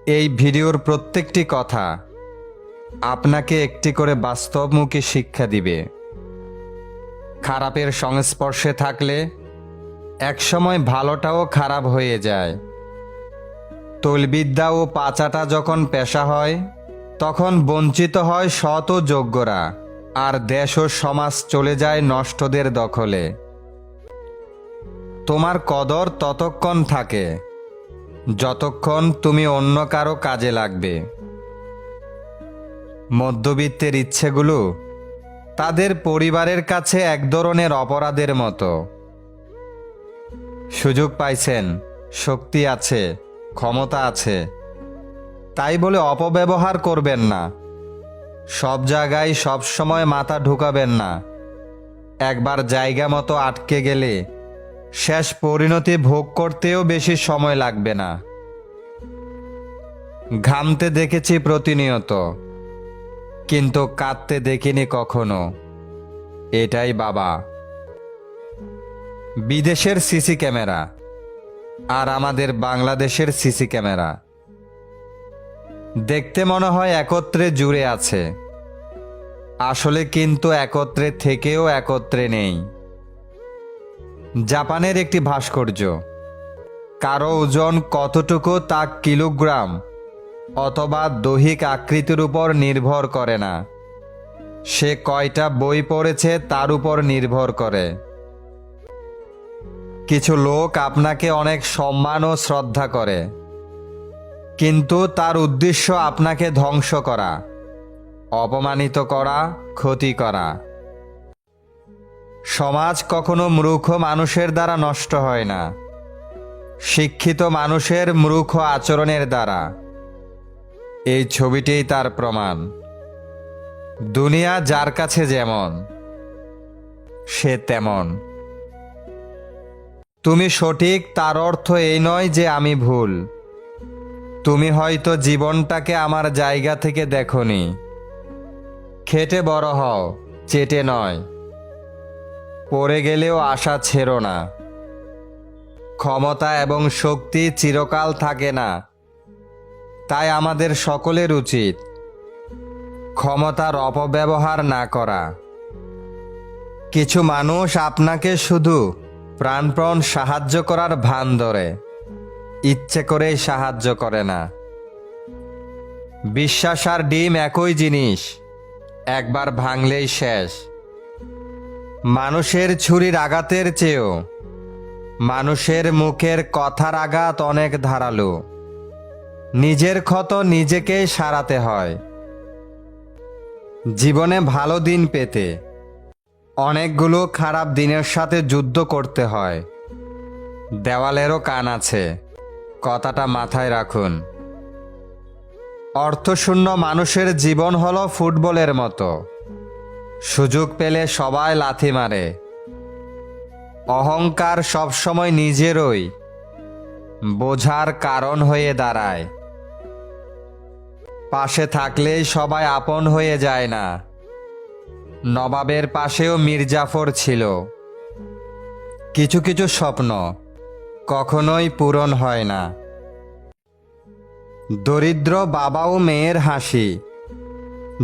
এই ভিডিওর প্রত্যেকটি কথা আপনাকে একটি করে বাস্তবমুখী শিক্ষা দিবে। খারাপের সংস্পর্শে থাকলে একসময় ভালোটাও খারাপ হয়ে যায়। তৈলবিদ্যা ও পাচাটা যখন পেশা হয়, তখন বঞ্চিত হয় সৎ ও যোগ্যরা, আর দেশ ও সমাজ চলে যায় নষ্টদের দখলে। তোমার কদর ততক্ষণ থাকে যতক্ষণ তুমি অন্য কারো কাজে লাগবে। মধ্যবিত্তের ইচ্ছেগুলো তাদের পরিবারের কাছে এক ধরনের অপরাধের মতো। সুযোগ পাইছেন, শক্তি আছে, ক্ষমতা আছে, তাই বলে অপব্যবহার করবেন না। সব জায়গায় সব সময় মাথা ঢুকাবেন না। একবার জায়গা মতো আটকে গেলে শেষ পরিণতি ভোগ করতেও বেশি সময় লাগবে না। ঘামতে দেখেছি প্রতিনিয়ত, কিন্তু কাঁদতে দেখিনি কখনো। এটাই বাবা। বিদেশের সিসি ক্যামেরা আর আমাদের বাংলাদেশের সিসি ক্যামেরা দেখতে মনে হয় একত্রে জুড়ে আছে, আসলে কিন্তু একত্রে থেকেও একত্রে নেই। জাপানের একটি ভাস্কর্য, কারো ওজন কতটুকু তা কিলোগ্রাম অথবা দৈহিক আকৃতির উপর নির্ভর করে না, সে কয়টা বই পড়েছে তার উপর নির্ভর করে। কিছু লোক আপনাকে অনেক সম্মান ও শ্রদ্ধা করে, কিন্তু তার উদ্দেশ্য আপনাকে ধ্বংস করা, অপমানিত করা, ক্ষতি করা। সমাজ কখনো মূর্খ মানুষের দ্বারা নষ্ট হয় না, শিক্ষিত মানুষের মূর্খ আচরণের দ্বারা। এই ছবিটিই তার প্রমাণ। দুনিয়া যার কাছে যেমন, সে তেমন। তুমি সঠিক তার অর্থ এই নয় যে আমি ভুল। তুমি হয়তো জীবনটাকে আমার জায়গা থেকে দেখোনি। খেটে বড় হও, চেটে নয়। পড়ে গেলেও আশা ছেড়ো না। ক্ষমতা এবং শক্তি চিরকাল থাকে না, তাই আমাদের সকলের উচিত ক্ষমতার অপব্যবহার না করা। কিছু মানুষ আপনাকে শুধু প্রাণপণ সাহায্য করার ভান ধরে, ইচ্ছে করেই সাহায্য করে না। বিশ্বাস আর ডিম একই জিনিস, একবার ভাঙলেই শেষ। মানুষের ছুরির আঘাতের চেয়েও মানুষের মুখের কথার আঘাত অনেক ধারালো। নিজের ক্ষত নিজেকেই সারাতে হয়। জীবনে ভালো দিন পেতে অনেকগুলো খারাপ দিনের সাথে যুদ্ধ করতে হয়। দেওয়ালেরও কান আছে, কথাটা মাথায় রাখুন। অর্থশূন্য মানুষের জীবন হলো ফুটবলের মতো, সুযোগ পেলে সবাই লাথি মারে। অহংকার সবসময় নিজেরই বোঝার কারণ হয়ে দাঁড়ায়। পাশে থাকলেই সবাই আপন হয়ে যায় না। নবাবের পাশেও মির্জাফর ছিল। কিছু কিছু স্বপ্ন কখনোই পূরণ হয় না। দরিদ্র বাবা ও মেয়ের হাসি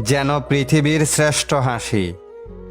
যেন পৃথিবীর শ্রেষ্ঠ হাসি।